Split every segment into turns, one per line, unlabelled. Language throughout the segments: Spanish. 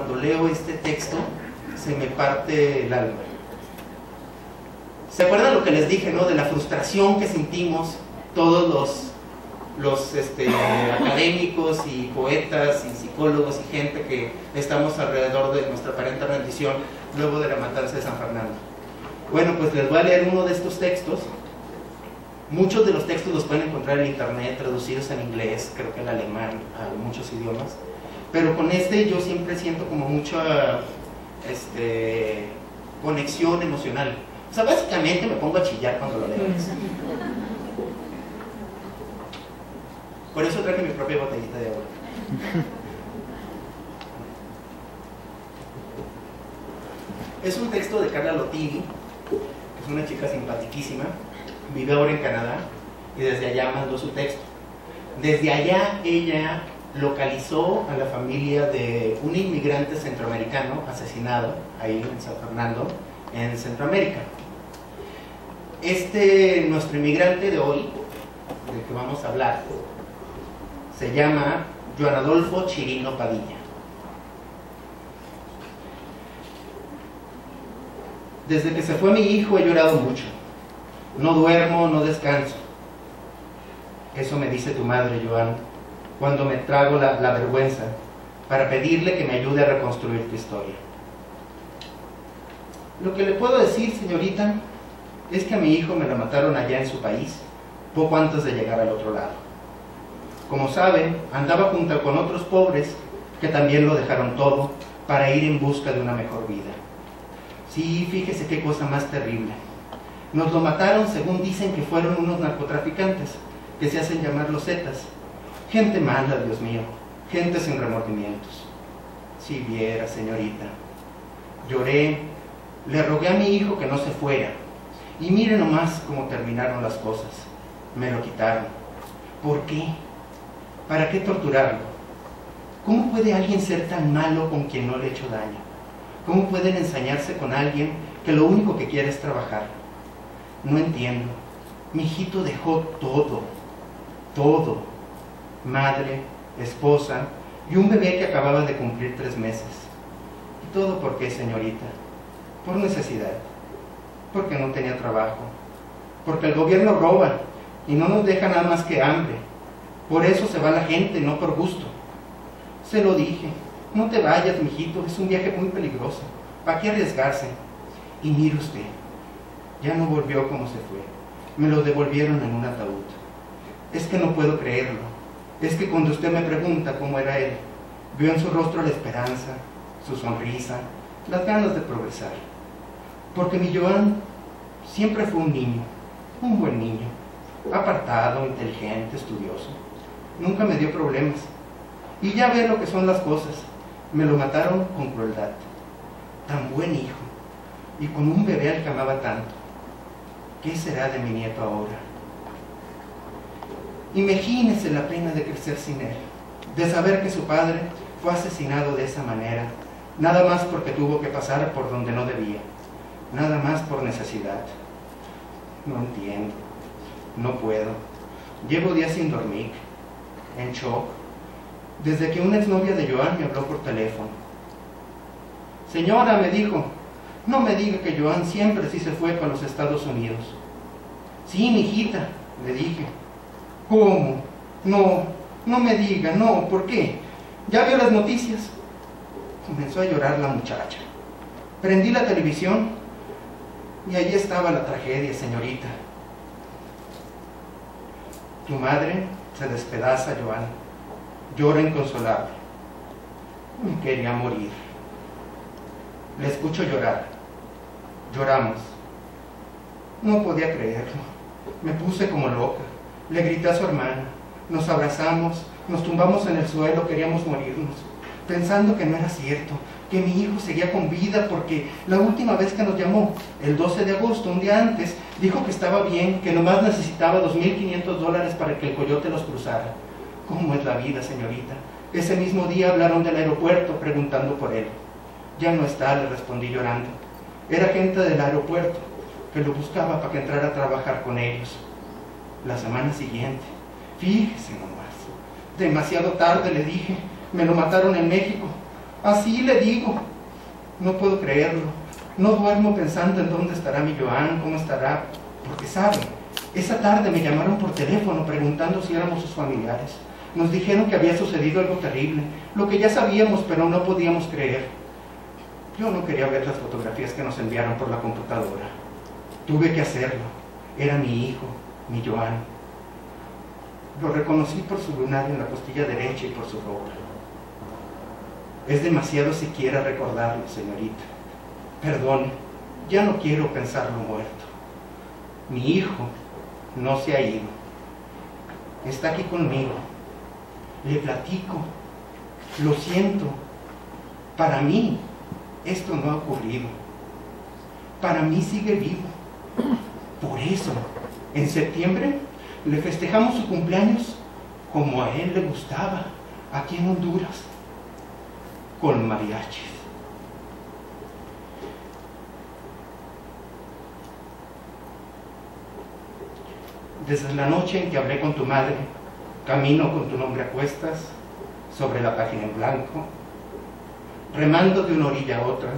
cuando leo este texto se me parte el alma. ¿Se acuerdan lo que les dije, no? De la frustración que sentimos todos los académicos y poetas y psicólogos y gente que estamos alrededor de nuestra aparente rendición luego de la matanza de San Fernando? Bueno, pues les voy a leer uno de estos textos. Muchos de los textos los pueden encontrar en internet, traducidos en inglés, creo que en alemán, a muchos idiomas. Pero con este yo siempre siento como mucha conexión emocional. O sea, básicamente me pongo a chillar cuando lo leo. Por eso traje mi propia botellita de agua. Es un texto de Carla Lottigui, que es una chica simpaticísima, vive ahora en Canadá y desde allá mandó su texto. Desde allá ella localizó a la familia de un inmigrante centroamericano asesinado ahí en San Fernando, en Centroamérica. Nuestro inmigrante de hoy, del que vamos a hablar, se llama Joan Adolfo Chirino Padilla. Desde que se fue mi hijo he llorado mucho. No duermo, no descanso. Eso me dice tu madre, Joan, cuando me trago la vergüenza para pedirle que me ayude a reconstruir tu historia. Lo que le puedo decir, señorita, es que a mi hijo me lo mataron allá en su país, poco antes de llegar al otro lado. Como saben, andaba junto con otros pobres que también lo dejaron todo para ir en busca de una mejor vida. Sí, fíjese qué cosa más terrible. Nos lo mataron según dicen que fueron unos narcotraficantes, que se hacen llamar los Zetas. Gente mala, Dios mío, gente sin remordimientos. Si viera, señorita, lloré, le rogué a mi hijo que no se fuera, y mire nomás cómo terminaron las cosas. Me lo quitaron. ¿Por qué? ¿Para qué torturarlo? ¿Cómo puede alguien ser tan malo con quien no le ha hecho daño? ¿Cómo pueden ensañarse con alguien que lo único que quiere es trabajar? No entiendo. Mi hijito dejó todo, todo. Madre, esposa y un bebé que acababa de cumplir 3 meses. ¿Y todo por qué, señorita? Por necesidad. Porque no tenía trabajo. Porque el gobierno roba y no nos deja nada más que hambre. Por eso se va la gente, no por gusto. Se lo dije. No te vayas, mijito, es un viaje muy peligroso. ¿Para qué arriesgarse? Y mire usted, ya no volvió como se fue. Me lo devolvieron en un ataúd. Es que no puedo creerlo. Es que cuando usted me pregunta cómo era él, veo en su rostro la esperanza, su sonrisa, las ganas de progresar. Porque mi Joan siempre fue un niño, un buen niño, apartado, inteligente, estudioso. Nunca me dio problemas. Y ya ve lo que son las cosas. Me lo mataron con crueldad. Tan buen hijo, y con un bebé al que amaba tanto. ¿Qué será de mi nieto ahora? Imagínese la pena de crecer sin él, de saber que su padre fue asesinado de esa manera, nada más porque tuvo que pasar por donde no debía, nada más por necesidad. No entiendo, no puedo. Llevo días sin dormir, en shock, desde que una exnovia de Joan me habló por teléfono. Señora, me dijo, no me diga que Joan siempre sí se fue para los Estados Unidos. Sí, mijita, le dije. ¿Cómo? No, no me diga, no, ¿por qué? ¿Ya vio las noticias? Comenzó a llorar la muchacha. Prendí la televisión y allí estaba la tragedia, señorita. Tu madre se despedaza, Joan. Llora inconsolable. Me quería morir. Le escucho llorar. Lloramos. No podía creerlo. Me puse como loca. Le grité a su hermana. Nos abrazamos, nos tumbamos en el suelo, queríamos morirnos, pensando que no era cierto, que mi hijo seguía con vida, porque la última vez que nos llamó, el 12 de agosto, un día antes, dijo que estaba bien, que nomás necesitaba $2,500 para que el coyote los cruzara. ¿Cómo es la vida, señorita? Ese mismo día hablaron del aeropuerto preguntando por él. Ya no está, le respondí llorando. Era gente del aeropuerto que lo buscaba para que entrara a trabajar con ellos. La semana siguiente, fíjese nomás, demasiado tarde le dije, me lo mataron en México. Así le digo, no puedo creerlo. No duermo pensando en dónde estará mi Joan, cómo estará, porque saben, esa tarde me llamaron por teléfono preguntando si éramos sus familiares. Nos dijeron que había sucedido algo terrible, lo que ya sabíamos, pero no podíamos creer. Yo no quería ver las fotografías que nos enviaron por la computadora. Tuve que hacerlo. Era mi hijo, mi Joan. Lo reconocí por su lunar en la costilla derecha y por su ropa. Es demasiado siquiera recordarlo, señorita. Perdone, ya no quiero pensarlo muerto. Mi hijo no se ha ido. Está aquí conmigo. Le platico. Lo siento. Para mí, esto no ha ocurrido. Para mí sigue vivo. Por eso, en septiembre, le festejamos su cumpleaños como a él le gustaba, aquí en Honduras, con mariachis. Desde la noche en que hablé con tu madre, camino con tu nombre a cuestas, sobre la página en blanco, remando de una orilla a otra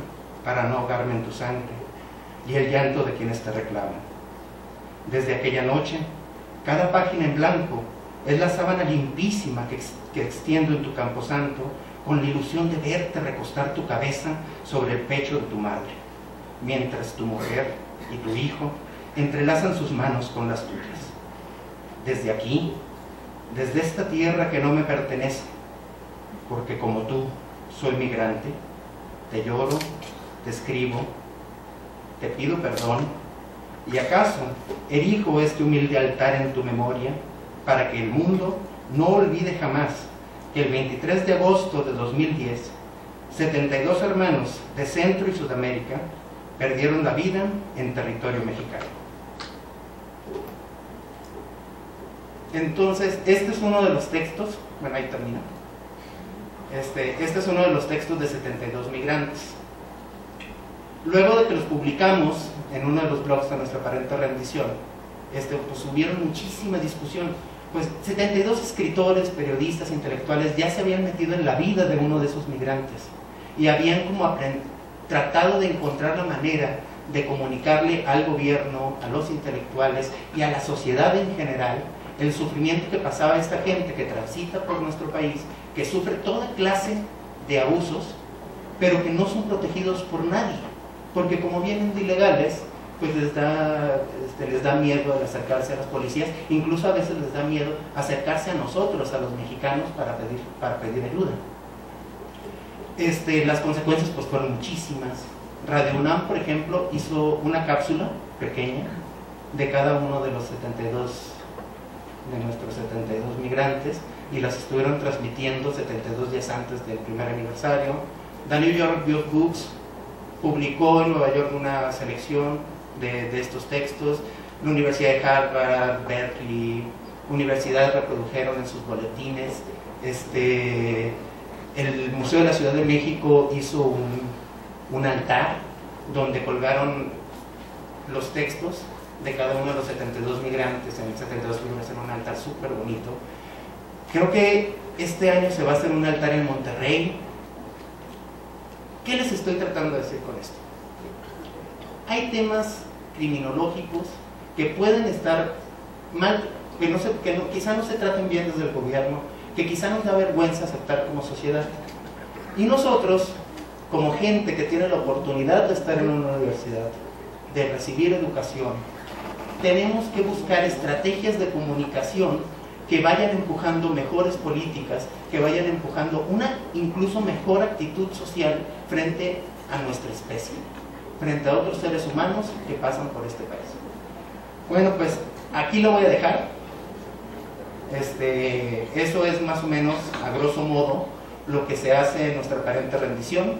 para no ahogarme en tu sangre y el llanto de quienes te reclaman. Desde aquella noche, cada página en blanco es la sábana limpísima que extiendo en tu camposanto con la ilusión de verte recostar tu cabeza sobre el pecho de tu madre, mientras tu mujer y tu hijo entrelazan sus manos con las tuyas. Desde aquí, desde esta tierra que no me pertenece, porque como tú soy migrante, te lloro, te escribo, te pido perdón, y acaso erijo este humilde altar en tu memoria para que el mundo no olvide jamás que el 23 de agosto de 2010, 72 hermanos de Centro y Sudamérica perdieron la vida en territorio mexicano. Entonces, este es uno de los textos, bueno, ahí termina. Este es uno de los textos de 72 migrantes. Luego de que los publicamos en uno de los blogs de nuestra aparente rendición, pues hubieron muchísima discusión. Pues 72 escritores, periodistas, intelectuales ya se habían metido en la vida de uno de esos migrantes y habían como tratado de encontrar la manera de comunicarle al gobierno, a los intelectuales y a la sociedad en general el sufrimiento que pasaba esta gente que transita por nuestro país, que sufre toda clase de abusos, pero que no son protegidos por nadie, porque como vienen de ilegales, pues les da miedo el acercarse a las policías, incluso a veces les da miedo acercarse a nosotros, a los mexicanos, para pedir ayuda. Las consecuencias pues fueron muchísimas. Radio UNAM, por ejemplo, hizo una cápsula pequeña de cada uno de los 72, de nuestros 72 migrantes, y las estuvieron transmitiendo 72 días antes del primer aniversario. The New York Books publicó en Nueva York una selección de estos textos. La Universidad de Harvard, Berkeley, universidades reprodujeron en sus boletines. El Museo de la Ciudad de México hizo un altar donde colgaron los textos de cada uno de los 72 migrantes, en 72 libros, en un altar súper bonito. Creo que este año se va a hacer un altar en Monterrey. ¿Qué les estoy tratando de decir con esto? Hay temas criminológicos que pueden estar mal, que quizá no se traten bien desde el gobierno, que quizá nos da vergüenza aceptar como sociedad. Y nosotros, como gente que tiene la oportunidad de estar en una universidad, de recibir educación, tenemos que buscar estrategias de comunicación que vayan empujando mejores políticas, que vayan empujando una incluso mejor actitud social frente a nuestra especie, frente a otros seres humanos que pasan por este país. Bueno, pues aquí lo voy a dejar. Eso es más o menos, a grosso modo, lo que se hace en nuestra aparente rendición.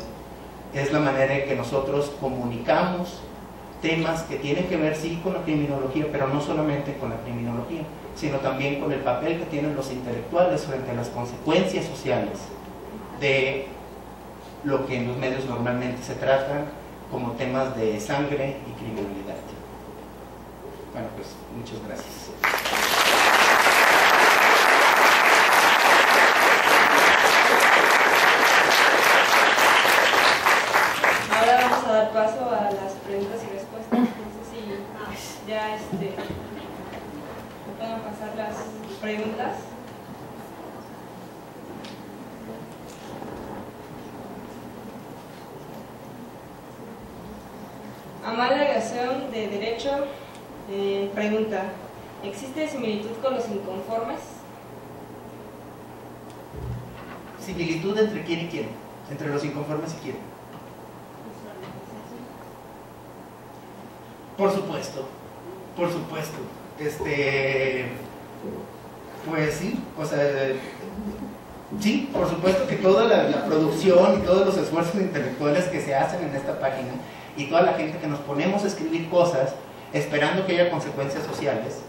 Es la manera en que nosotros comunicamos temas que tienen que ver sí con la criminología, pero no solamente con la criminología, sino también con el papel que tienen los intelectuales frente a las consecuencias sociales de lo que en los medios normalmente se trata como temas de sangre y criminalidad. Bueno, pues muchas gracias.
pasar las preguntas. Amalia Gación, de Derecho, pregunta: ¿existe similitud con los inconformes?
¿Similitud entre quién y quién? Entre los inconformes y quién. Por supuesto, por supuesto. Pues sí, o sea, sí, por supuesto que toda la producción y todos los esfuerzos intelectuales que se hacen en esta página y toda la gente que nos ponemos a escribir cosas esperando que haya consecuencias sociales,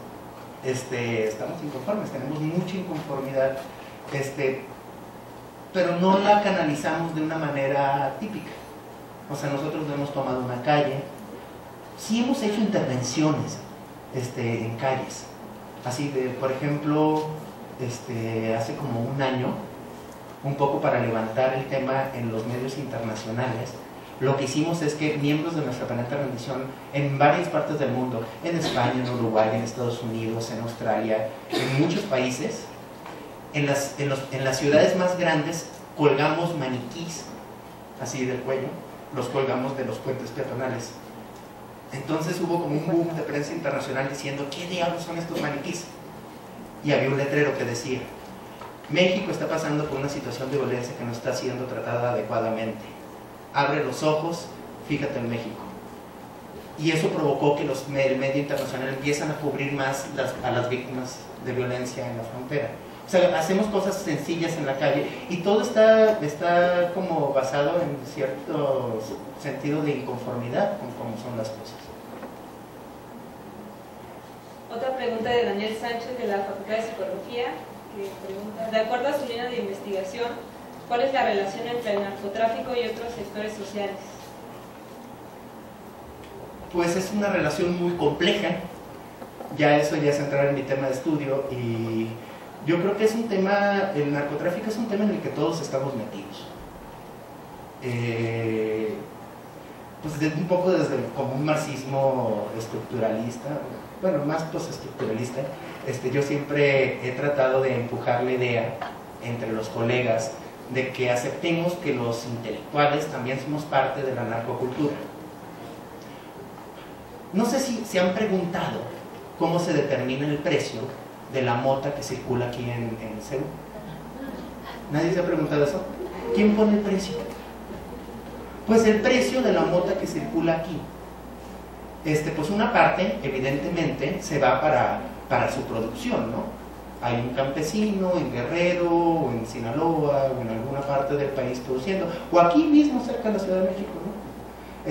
estamos inconformes, tenemos mucha inconformidad, pero no la canalizamos de una manera típica. O sea, nosotros no hemos tomado una calle, sí hemos hecho intervenciones en calles, así de, por ejemplo, hace como un año, un poco para levantar el tema en los medios internacionales. Lo que hicimos es que miembros de nuestra planeta rendición en varias partes del mundo, en España, en Uruguay, en Estados Unidos, en Australia, en muchos países, en las ciudades más grandes colgamos maniquís así del cuello, los colgamos de los puentes peatonales. Entonces hubo como un boom de prensa internacional diciendo: ¿qué diablos son estos maniquís? Y había un letrero que decía: México está pasando por una situación de violencia que no está siendo tratada adecuadamente. Abre los ojos, fíjate en México. Y eso provocó que el medio internacional empiezan a cubrir más a las víctimas de violencia en la frontera. O sea, hacemos cosas sencillas en la calle y todo está como basado en cierto sentido de inconformidad con cómo son las cosas.
Otra pregunta de Daniel Sánchez, de la Facultad de Psicología, que pregunta: de acuerdo a su línea de investigación, ¿cuál es la relación entre el narcotráfico y otros sectores sociales?
Pues es una relación muy compleja. Ya eso ya es entrar en mi tema de estudio, y yo creo que es un tema, el narcotráfico es un tema en el que todos estamos metidos. Pues un poco desde como un marxismo estructuralista, bueno, más postestructuralista, yo siempre he tratado de empujar la idea entre los colegas de que aceptemos que los intelectuales también somos parte de la narcocultura. No sé si se han preguntado cómo se determina el precio de la mota que circula aquí en Seúl. ¿Nadie se ha preguntado eso? ¿Quién pone el precio? Pues el precio de la mota que circula aquí. Pues una parte, evidentemente, se va para su producción, ¿no? Hay un campesino en Guerrero, o en Sinaloa, o en alguna parte del país produciendo, o aquí mismo cerca de la Ciudad de México, ¿no?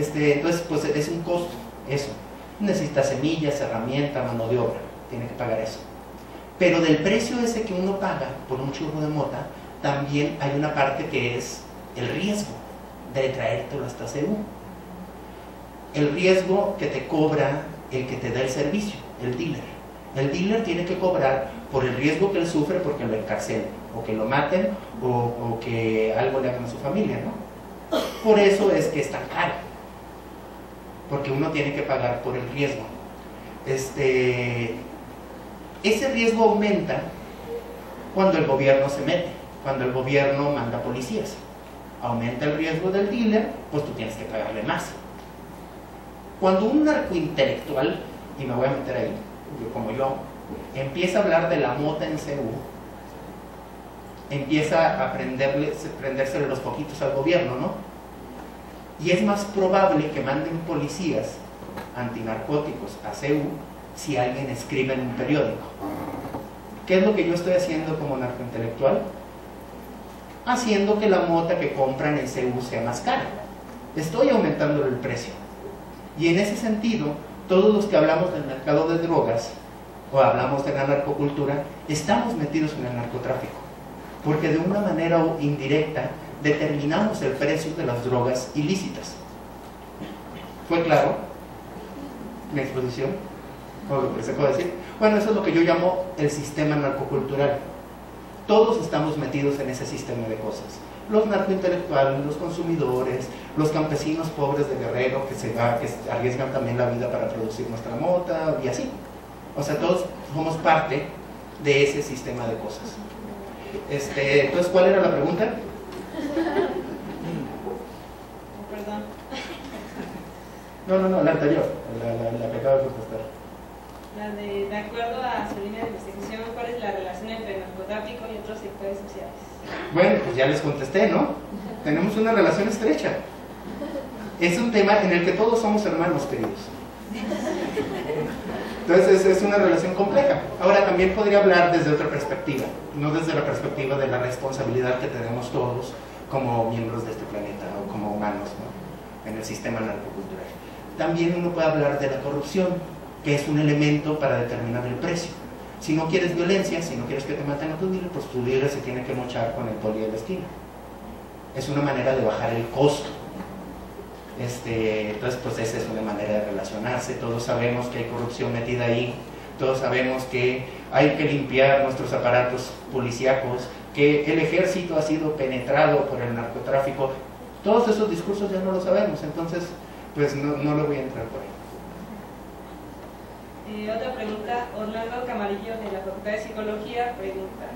Entonces, pues es un costo, eso. Necesita semillas, herramienta, mano de obra, tiene que pagar eso. Pero del precio ese que uno paga por un churro de mota, también hay una parte que es el riesgo de traértelo hasta Seúl. El riesgo que te cobra el que te da el servicio, el dealer. El dealer tiene que cobrar por el riesgo que él sufre porque lo encarcelen, o que lo maten, o que algo le hagan a su familia, ¿no? Por eso es que es tan caro, porque uno tiene que pagar por el riesgo. Ese riesgo aumenta cuando el gobierno se mete, cuando el gobierno manda policías. Aumenta el riesgo del dealer, pues tú tienes que pagarle más. Cuando un narcointelectual, y me voy a meter ahí, como yo, empieza a hablar de la mota en Seúl, empieza a prendérsele los poquitos al gobierno, ¿no? Y es más probable que manden policías antinarcóticos a Seúl si alguien escribe en un periódico. ¿Qué es lo que yo estoy haciendo como narcointelectual? Haciendo que la mota que compran en Seúl sea más cara. Estoy aumentando el precio. Y en ese sentido, todos los que hablamos del mercado de drogas o hablamos de la narcocultura, estamos metidos en el narcotráfico, porque de una manera indirecta determinamos el precio de las drogas ilícitas. ¿Fue claro mi exposición? ¿O lo que se puede decir? Bueno, eso es lo que yo llamo el sistema narcocultural. Todos estamos metidos en ese sistema de cosas. Los narcointelectuales, los consumidores, los campesinos pobres de Guerrero que arriesgan también la vida para producir nuestra mota, y así. O sea, todos somos parte de ese sistema de cosas. Entonces, ¿cuál era la pregunta?
Perdón.
No, la anterior, la que acabo de contestar.
La de acuerdo a su línea de investigación, ¿cuál es la relación entre el narcotráfico y otros sectores sociales?
Bueno, pues ya les contesté, ¿no? Tenemos una relación estrecha. Es un tema en el que todos somos hermanos, queridos. Entonces es una relación compleja. Ahora también podría hablar desde otra perspectiva, no desde la perspectiva de la responsabilidad que tenemos todos como miembros de este planeta o como humanos, ¿no? En el sistema narcocultural. También uno puede hablar de la corrupción, que es un elemento para determinar el precio. Si no quieres violencia, si no quieres que te maten a tu dealer, pues tu dealer se tiene que mochar con el poli de la esquina. Es una manera de bajar el costo. Entonces, pues esa es una manera de relacionarse. Todos sabemos que hay corrupción metida ahí, todos sabemos que hay que limpiar nuestros aparatos policíacos, que el ejército ha sido penetrado por el narcotráfico. Todos esos discursos ya no lo sabemos, entonces pues no le voy a entrar por ahí.
Otra pregunta, Orlando Camarillo de la Facultad de Psicología pregunta: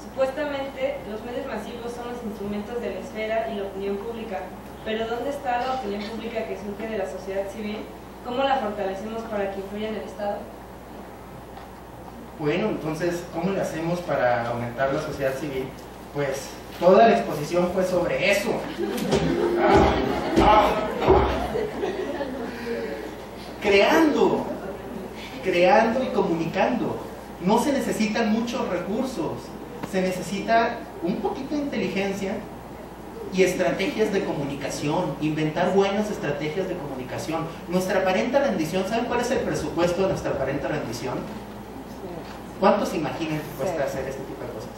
supuestamente los medios masivos son los instrumentos de la esfera y la opinión pública, pero ¿dónde está la opinión pública que surge de la sociedad civil? ¿Cómo la fortalecemos para que influya en el Estado?
Bueno, entonces, ¿cómo le hacemos para aumentar la sociedad civil? Pues toda la exposición fue sobre eso. Creando y comunicando. No se necesitan muchos recursos, se necesita un poquito de inteligencia y estrategias de comunicación, inventar buenas estrategias de comunicación. Nuestra aparente rendición, ¿saben cuál es el presupuesto de nuestra aparente rendición? ¿Cuánto se imaginan que cuesta hacer este tipo de cosas?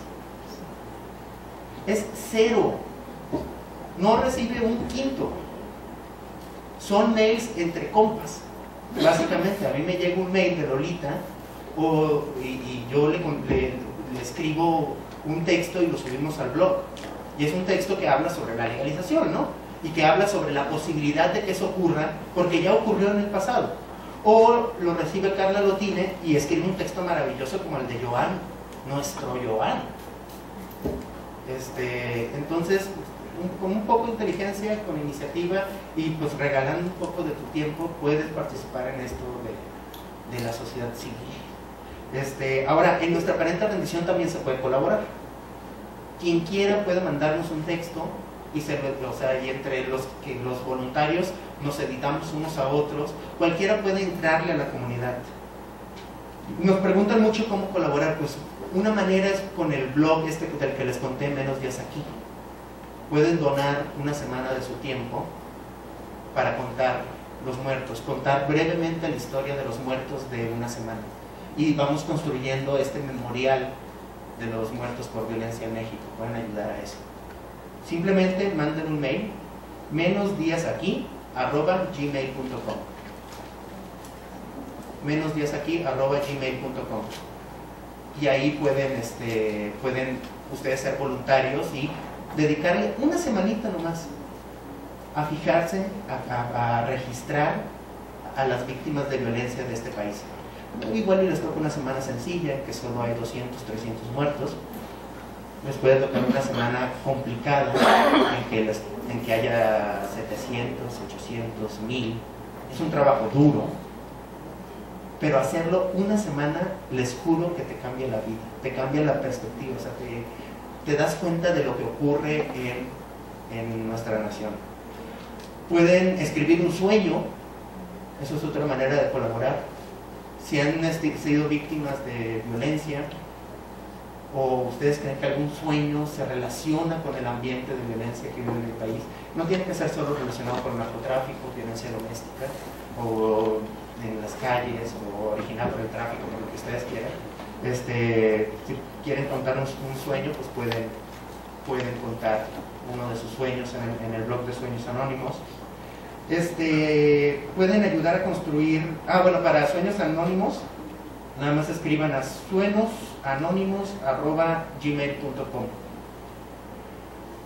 Es 0. No recibe un quinto. Son mails entre compas. Básicamente, a mí me llega un mail de Lolita y yo le escribo un texto y lo subimos al blog. Y es un texto que habla sobre la legalización, ¿no? Y que habla sobre la posibilidad de que eso ocurra, porque ya ocurrió en el pasado. O lo recibe Carla Lotine y escribe un texto maravilloso como el de Joan, nuestro Joan. Entonces, con un poco de inteligencia, con iniciativa y pues regalando un poco de tu tiempo, puedes participar en esto de la sociedad civil. Ahora, en nuestra aparente rendición también se puede colaborar. Quien quiera puede mandarnos un texto y entre los voluntarios nos editamos unos a otros. Cualquiera puede entrarle a la comunidad. Nos preguntan mucho cómo colaborar. Pues una manera es con el blog del que les conté, Menos Días Aquí. Pueden donar una semana de su tiempo para contar los muertos, contar brevemente la historia de los muertos de una semana. Y vamos construyendo este memorial de los muertos por violencia en México. Pueden ayudar a eso. Simplemente manden un mail, menosdiasaqui@gmail.com, menosdiasaqui@gmail.com, y ahí pueden ustedes ser voluntarios y dedicarle una semanita nomás a fijarse, a registrar a las víctimas de violencia de este país. Igual y les toca una semana sencilla, que solo hay 200, 300 muertos. Les puede tocar una semana complicada, en que haya 700, 800, 1000. Es un trabajo duro, pero hacerlo una semana, les juro que te cambia la vida, te cambia la perspectiva, o sea, te das cuenta de lo que ocurre en nuestra nación. Pueden escribir un sueño, eso es otra manera de colaborar. Si han sido víctimas de violencia o ustedes creen que algún sueño se relaciona con el ambiente de violencia que vive en el país, no tiene que ser solo relacionado con narcotráfico, violencia doméstica o en las calles o originado por el tráfico, por lo que ustedes quieran. Si quieren contarnos un sueño, pues pueden contar uno de sus sueños en el blog de Sueños Anónimos. Pueden ayudar a construir, para Sueños Anónimos nada más escriban a suenosanónimos@gmail.com.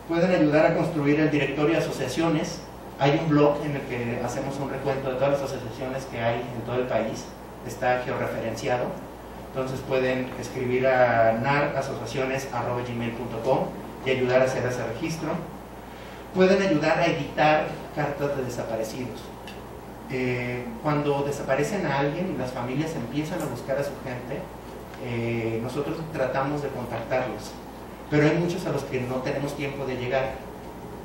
Pueden ayudar a construir el directorio de asociaciones. Hay un blog en el que hacemos un recuento de todas las asociaciones que hay en todo el país, está georreferenciado, Entonces pueden escribir a narasociaciones@gmail.com y ayudar a hacer ese registro. Pueden ayudar a editar cartas de desaparecidos. Cuando desaparecen a alguien y las familias empiezan a buscar a su gente, nosotros tratamos de contactarlos, pero hay muchos a los que no tenemos tiempo de llegar.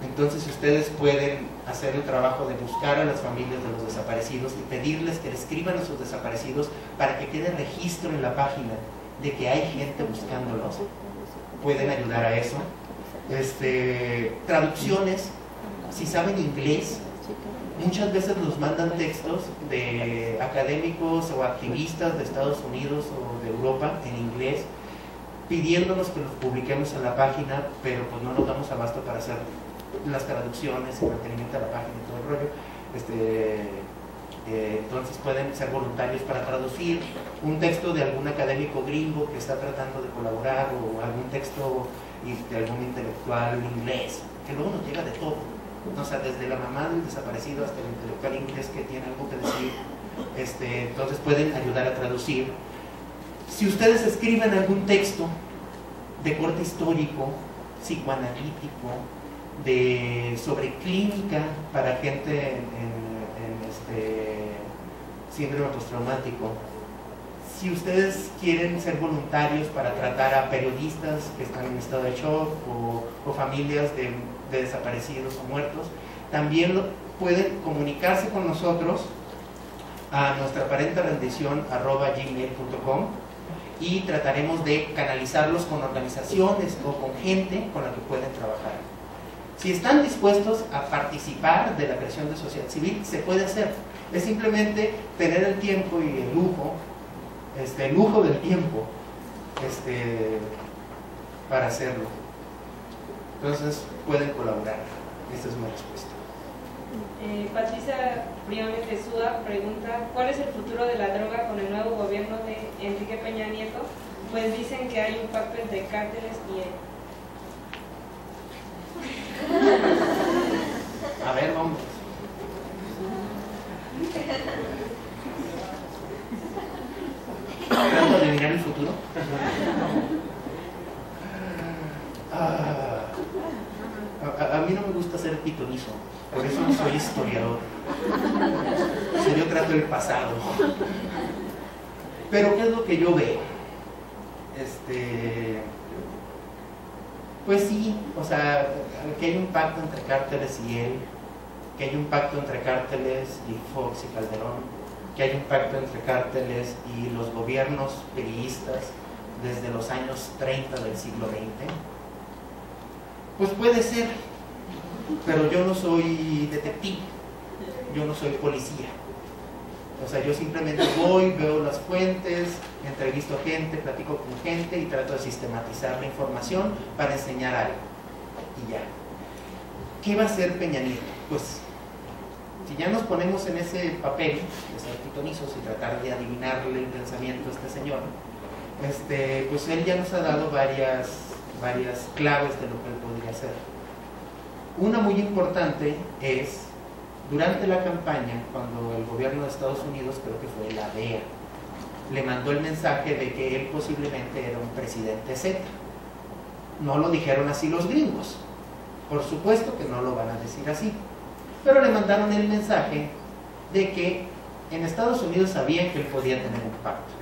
Entonces ustedes pueden hacer el trabajo de buscar a las familias de los desaparecidos y pedirles que le escriban a sus desaparecidos para que quede registro en la página de que hay gente buscándolos. Pueden ayudar a eso. Traducciones, si saben inglés, muchas veces nos mandan textos de académicos o activistas de Estados Unidos o de Europa en inglés pidiéndonos que los publiquemos en la página, pero pues no nos damos abasto para hacer las traducciones, el mantenimiento de la página y todo el rollo. Entonces pueden ser voluntarios para traducir un texto de algún académico gringo que está tratando de colaborar, o algún texto de algún intelectual inglés, que luego nos llega de todo, o sea, desde la mamá del desaparecido hasta el intelectual inglés que tiene algo que decir. Entonces pueden ayudar a traducir. Si ustedes escriben algún texto de corte histórico, psicoanalítico, sobre clínica para gente en síndrome postraumático, si ustedes quieren ser voluntarios para tratar a periodistas que están en estado de shock o familias de desaparecidos o muertos, también pueden comunicarse con nosotros a nuestra parenterendición@gmail.com y trataremos de canalizarlos con organizaciones o con gente con la que pueden trabajar. Si están dispuestos a participar de la creación de sociedad civil, se puede hacer. Es simplemente tener el tiempo y el lujo del tiempo para hacerlo. Entonces pueden colaborar. Esta es mi respuesta.
Patricia Briones de SUA pregunta: ¿cuál es el futuro de la droga con el nuevo gobierno de Enrique Peña Nieto? Pues dicen que hay un pacto entre cárteles y él.
A ver, vamos. ¿Tratando de adivinar el futuro? A mí no me gusta ser pitonizo, por eso no soy historiador. Yo trato el pasado. Pero ¿qué es lo que yo veo? Pues sí, o sea, que hay un pacto entre cárteles y él, que hay un pacto entre cárteles y Fox y Calderón, que hay un pacto entre cárteles y los gobiernos priistas desde los años 30 del siglo XX. Pues puede ser, pero yo no soy detective, yo no soy policía. O sea, yo simplemente voy, veo las fuentes, entrevisto a gente, platico con gente y trato de sistematizar la información para enseñar algo. Y ya. ¿Qué va a hacer Peña Nieto? Pues, si ya nos ponemos en ese papel de ser pitonizos y tratar de adivinarle el pensamiento a este señor, pues él ya nos ha dado varias claves de lo que él podría hacer. Una muy importante es, durante la campaña, cuando el gobierno de Estados Unidos, creo que fue la DEA, le mandó el mensaje de que él posiblemente era un presidente Z. No lo dijeron así los gringos, por supuesto que no lo van a decir así, pero le mandaron el mensaje de que en Estados Unidos sabían que él podía tener un pacto.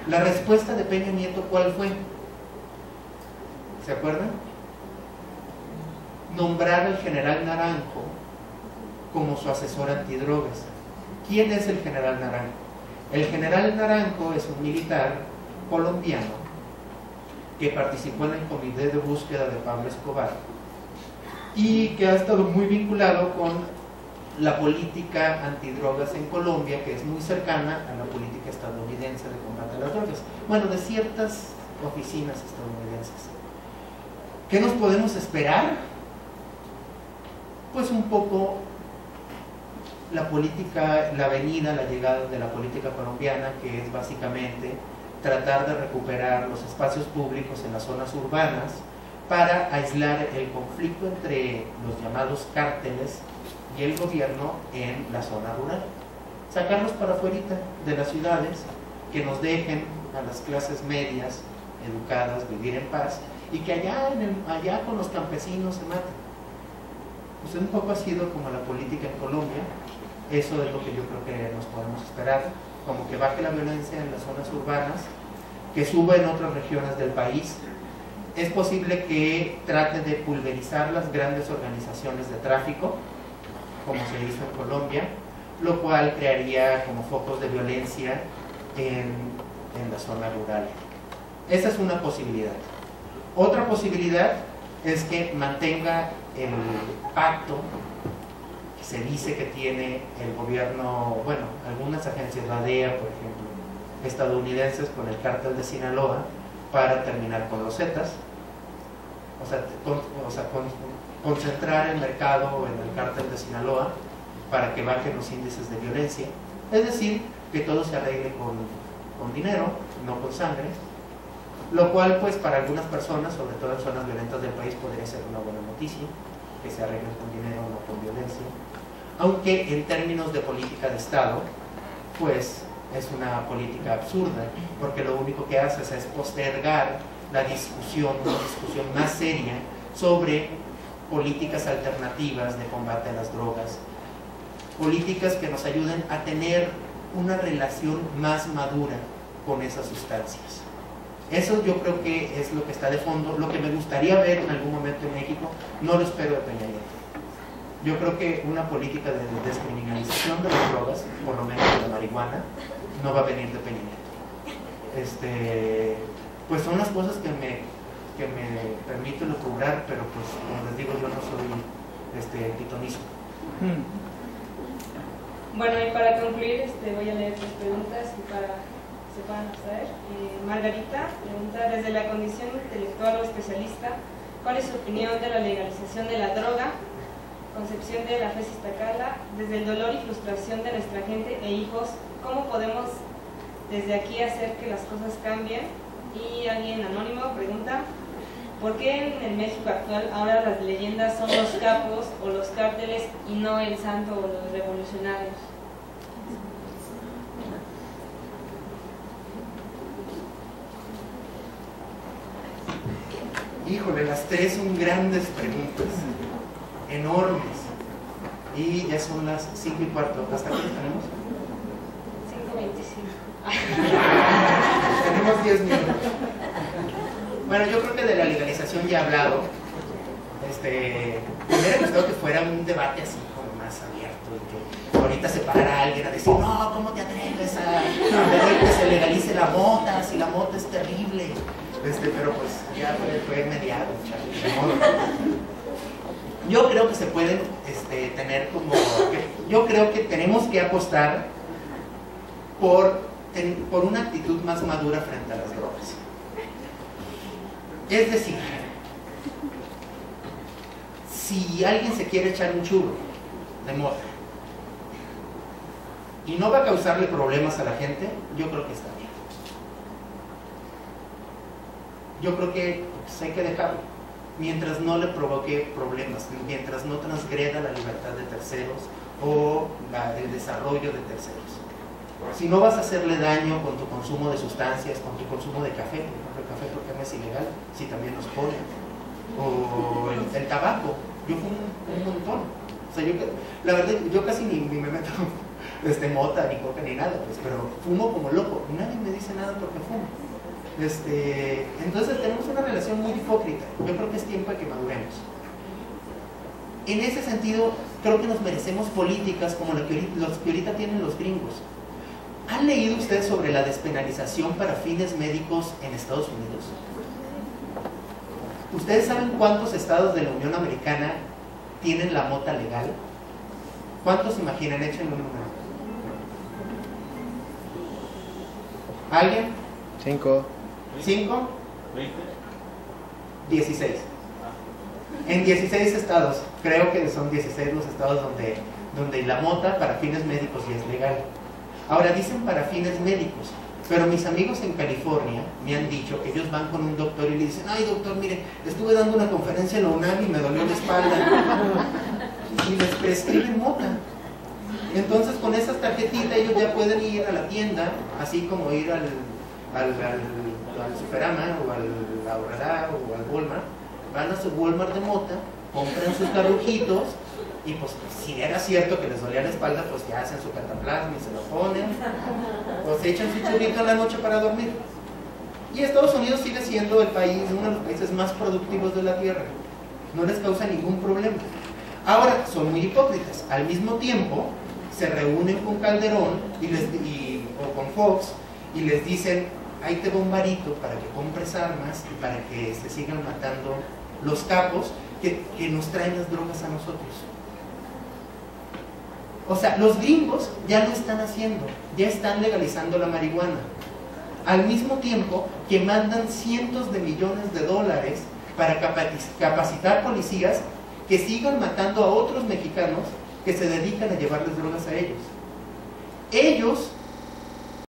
La respuesta de Peña Nieto, ¿cuál fue? ¿Se acuerdan? Nombrar al general Naranjo como su asesor antidrogas. ¿Quién es el general Naranjo? El general Naranjo es un militar colombiano que participó en el comité de búsqueda de Pablo Escobar y que ha estado muy vinculado con la política antidrogas en Colombia, que es muy cercana a la política estadounidense de combate a las drogas. Bueno, de ciertas oficinas estadounidenses. ¿Qué nos podemos esperar? Pues un poco la política, la venida, la llegada de la política colombiana, que es básicamente tratar de recuperar los espacios públicos en las zonas urbanas para aislar el conflicto entre los llamados cárteles y el gobierno en la zona rural. Sacarlos para afuera de las ciudades que nos dejen a las clases medias, educadas, vivir en paz, y que allá con los campesinos se maten. Pues un poco ha sido como la política en Colombia. Eso es lo que yo creo que nos podemos esperar, como que baje la violencia en las zonas urbanas, que suba en otras regiones del país. Es posible que trate de pulverizar las grandes organizaciones de tráfico, como se hizo en Colombia, lo cual crearía como focos de violencia en la zona rural. Esa es una posibilidad. Otra posibilidad es que mantenga el pacto que se dice que tiene el gobierno, bueno, algunas agencias, la DEA, por ejemplo, estadounidenses, con el cártel de Sinaloa, para terminar con los Zetas, concentrar el mercado en el cártel de Sinaloa para que bajen los índices de violencia, es decir, que todo se arregle con dinero, no con sangre, lo cual pues para algunas personas, sobre todo en zonas violentas del país, podría ser una buena noticia, que se arreglen con dinero, no con violencia, aunque en términos de política de Estado, pues es una política absurda, porque lo único que hace es postergar la discusión, una discusión más seria sobre políticas alternativas de combate a las drogas, políticas que nos ayuden a tener una relación más madura con esas sustancias. Eso yo creo que es lo que está de fondo, lo que me gustaría ver en algún momento en México. No lo espero de Peña Nieto. Yo creo que una política de descriminalización de las drogas, por lo menos de la marihuana, no va a venir de Peña Nieto. Pues son las cosas que me permito lucubrar, pero pues como les digo, yo no soy pitonizo.
Bueno, y para concluir, voy a leer tus preguntas y para que se puedan hacer. Margarita pregunta, desde la condición intelectual o especialista, ¿cuál es su opinión de la legalización de la droga? Concepción de la Fesis Tacala, desde el dolor y frustración de nuestra gente e hijos, ¿cómo podemos desde aquí hacer que las cosas cambien? Y alguien anónimo pregunta, ¿por qué en el México actual ahora las leyendas son los capos o los cárteles y no el santo o los revolucionarios?
Híjole, las tres son grandes preguntas, enormes, y ya son las 5:15. ¿Hasta qué tenemos?
5:25.
Tenemos 10 minutos. Bueno, yo creo que de la legalización ya he hablado. Me hubiera gustado que fuera un debate así como más abierto y que ahorita se parara alguien a decir, no, ¿cómo te atreves a ver que se legalice la mota? Si la mota es terrible. Pero pues ya fue mediado. Yo creo que se pueden tener como... yo creo que tenemos que apostar por una actitud más madura frente a las drogas. Es decir, si alguien se quiere echar un churro de mota y no va a causarle problemas a la gente, yo creo que está bien. Yo creo que pues, hay que dejarlo, mientras no le provoque problemas, mientras no transgreda la libertad de terceros o el desarrollo de terceros. Si no vas a hacerle daño con tu consumo de sustancias, con tu consumo de café, por ejemplo, el café porque no es ilegal, si también nos ponen, o el tabaco, yo fumo un montón. O sea, la verdad, yo casi ni me meto mota, ni coca, ni nada, pues, pero fumo como loco, y nadie me dice nada porque fumo. Entonces tenemos una relación muy hipócrita. Yo creo que es tiempo de que maduremos. En ese sentido, creo que nos merecemos políticas como los que ahorita tienen los gringos. ¿Han leído ustedes sobre la despenalización para fines médicos en Estados Unidos? ¿Ustedes saben cuántos estados de la Unión Americana tienen la mota legal? ¿Cuántos imaginan? Échenle un número. ¿Alguien?
5.
¿5? 16. En 16 estados, creo que son 16 los estados donde la mota para fines médicos ya es legal. Ahora dicen para fines médicos, pero mis amigos en California me han dicho que ellos van con un doctor y le dicen, ay doctor, mire, estuve dando una conferencia en la UNAM y me dolió la espalda. Y les prescriben mota. Entonces con esas tarjetitas ellos ya pueden ir a la tienda, así como ir al Superama o al Aurrera o al Walmart. Van a su Walmart de Mota, compran sus carrujitos y pues si era cierto que les dolía la espalda, pues ya hacen su cataplasma y se lo ponen, o se echan su churrito en la noche para dormir. Y Estados Unidos sigue siendo el país, uno de los países más productivos de la Tierra. No les causa ningún problema. Ahora, son muy hipócritas. Al mismo tiempo, se reúnen con Calderón o con Fox y les dicen, ahí te va un varito para que compres armas y para que se sigan matando los capos que nos traen las drogas a nosotros. O sea, los gringos ya lo están haciendo, ya están legalizando la marihuana. Al mismo tiempo que mandan cientos de millones de dólares para capacitar policías que sigan matando a otros mexicanos que se dedican a llevarles drogas a ellos. Ellos